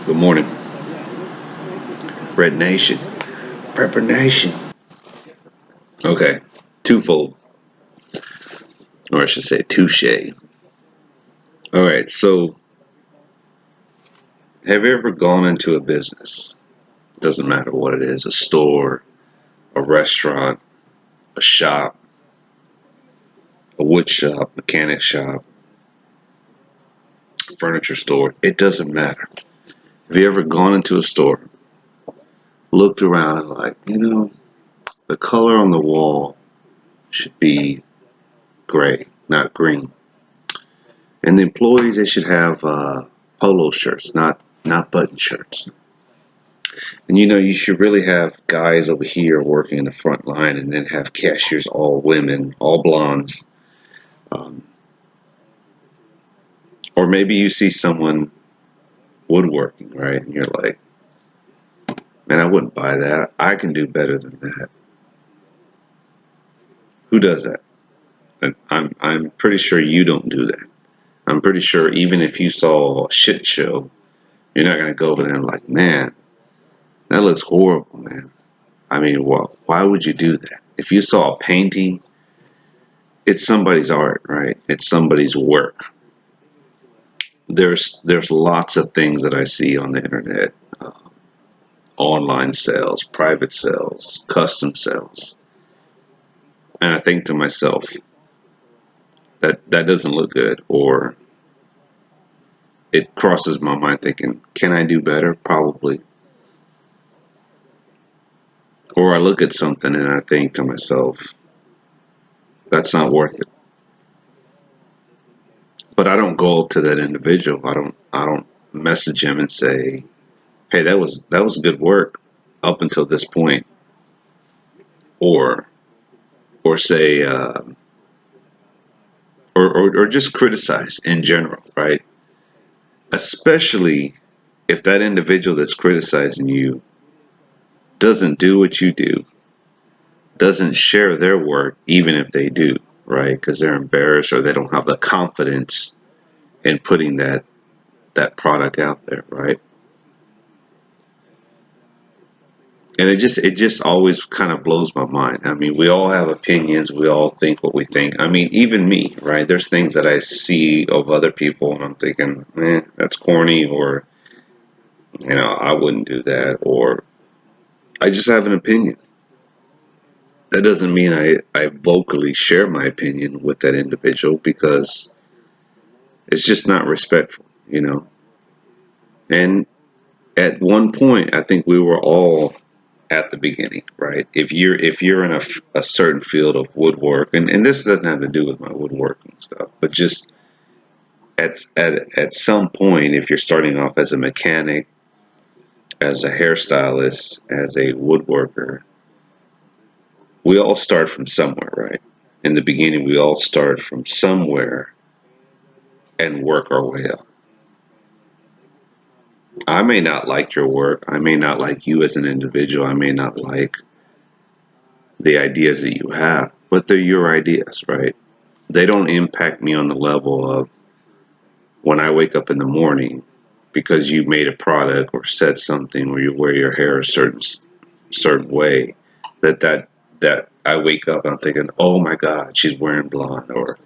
Good morning, Red Nation, Prepper Nation. Okay, twofold, or I should say touche. All right, so have you ever gone into a business? Doesn't matter what it is, a store, a restaurant, a shop, a wood shop, mechanic shop, furniture store. It doesn't matter. Have you ever gone into a store, looked around and like, the color on the wall should be gray, not green. And the employees, they should have polo shirts, not button shirts. And you should really have guys over here working in the front line and then have cashiers, all women, all blondes. Um, or maybe you see someone woodworking, right? And you're like, man, I wouldn't buy that. I can do better than that. Who does that? And I'm pretty sure you don't do that. I'm pretty sure even if you saw a shit show, you're not going to go over there and like, man, that looks horrible, man. I mean, why would you do that? If you saw a painting, it's somebody's art, right? It's somebody's work. There's lots of things that I see on the internet, uh, online sales, private sales, custom sales, and I think to myself that doesn't look good, or it crosses my mind thinking, can I do better? Probably. Or I look at something and I think to myself, that's not worth it. But I don't go up to that individual. I don't message him and say, hey, that was good work up until this point, or say, or just criticize in general, right? Especially if that individual that's criticizing you doesn't do what you do, doesn't share their work, even if they do, right? Because they're embarrassed or they don't have the confidence in putting that product out there, right? And it just always kind of blows my mind. I mean, we all have opinions. We all think what we think. I mean, even me, right? There's things that I see of other people, and I'm thinking, that's corny, or I wouldn't do that, or I just have an opinion. That doesn't mean I vocally share my opinion with that individual because it's just not respectful. And at one point, I think we were all at the beginning, right? If you're in a certain field of woodwork, and this doesn't have to do with my woodworking stuff, but just at some point, if you're starting off as a mechanic, as a hairstylist, as a woodworker, we all start from somewhere, right? In the beginning, we all start from somewhere and work our way up. I may not like your work. I may not like you as an individual. I may not like the ideas that you have, but they're your ideas, right? They don't impact me on the level of when I wake up in the morning because you made a product or said something or you wear your hair a certain way that I wake up and I'm thinking, oh my God, she's wearing blonde, or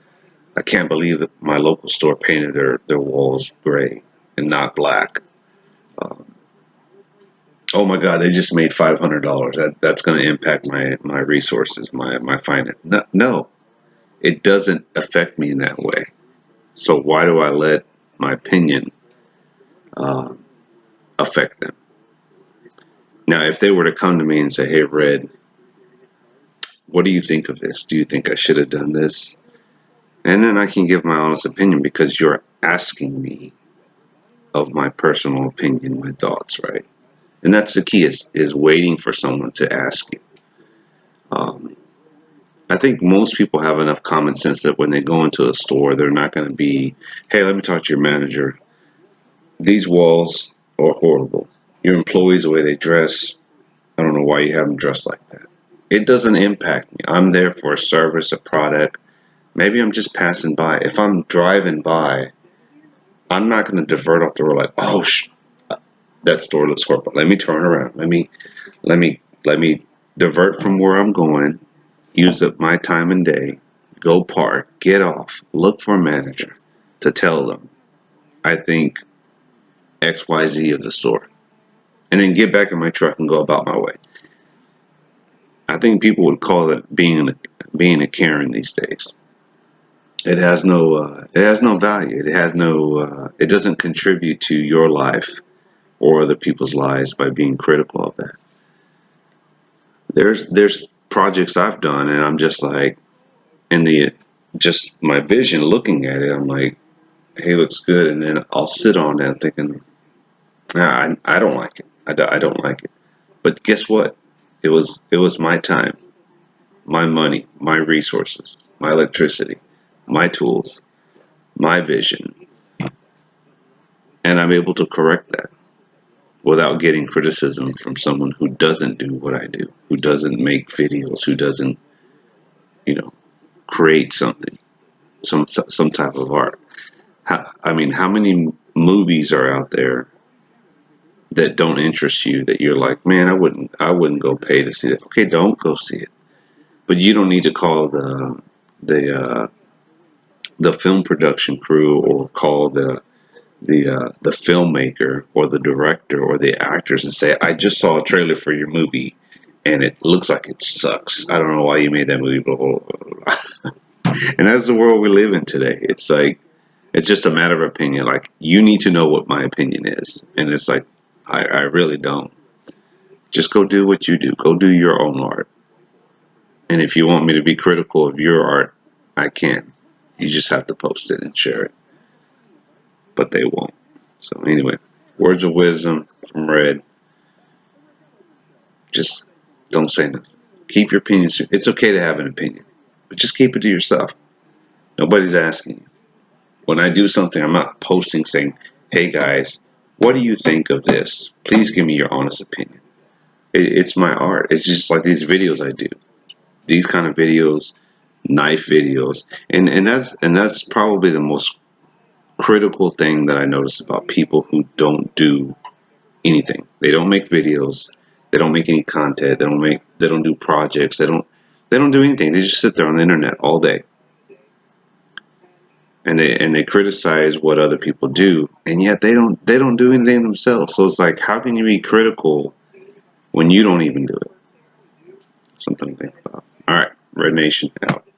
I can't believe that my local store painted their walls gray and not black. Um, oh my God, they just made $500. That's going to impact my resources, my finance. No, no, it doesn't affect me in that way. So why do I let my opinion uh, affect them? Now, if they were to come to me and say, "Hey, Red, what do you think of this? Do you think I should have done this?" And then I can give my honest opinion because you're asking me of my personal opinion, my thoughts, right? And that's the key is waiting for someone to ask you. Um, I think most people have enough common sense that when they go into a store, they're not going to be, "Hey, let me talk to your manager. These walls are horrible. Your employees, the way they dress, I don't know why you have them dressed like that." It doesn't impact me. I'm there for a service, a product. Maybe I'm just passing by. If I'm driving by, I'm not going to divert off the road like, oh, That store looks horrible. Let me turn around. Let me divert from where I'm going, use up my time and day, go park, get off, look for a manager to tell them I think XYZ of the store, and then get back in my truck and go about my way. I think people would call it being a Karen these days. It has no value. It doesn't contribute to your life or other people's lives by being critical of that. There's projects I've done, and I'm just like, in the just my vision looking at it, I'm like, hey, looks good, and then I'll sit on it thinking, nah, I don't like it. I don't like it. But guess what? It was my time, my money, my resources, my electricity, my tools, my vision, and I'm able to correct that without getting criticism from someone who doesn't do what I do, who doesn't make videos, who doesn't, you know, create something, some type of art. I mean, how many movies are out there that don't interest you that you're like, man, I wouldn't go pay to see that. Okay, don't go see it. But you don't need to call the the film production crew, or call the filmmaker or the director or the actors and say, I just saw a trailer for your movie and it looks like it sucks. I don't know why you made that movie, blah, blah, blah, blah. And that's the world we live in today. It's like, it's just a matter of opinion. Like, you need to know what my opinion is. And it's like, I really don't. Just go do what you do. Go do your own art. And if you want me to be critical of your art, I can. You just have to post it and share it. But they won't. So anyway, words of wisdom from Red. Just don't say nothing. Keep your opinions. It's okay to have an opinion, but just keep it to yourself. Nobody's asking you. When I do something, I'm not posting saying, hey guys, what do you think of this? Please give me your honest opinion. It's my art. It's just like these videos I do. These kind of videos, knife videos. And that's probably the most critical thing that I notice about people who don't do anything. They don't make videos. They don't make any content. They don't do projects. They don't do anything. They just sit there on the internet all day. And they criticize what other people do, and yet they don't do anything themselves. So it's like, how can you be critical when you don't even do it? Something to think about. All right, Red Nation out.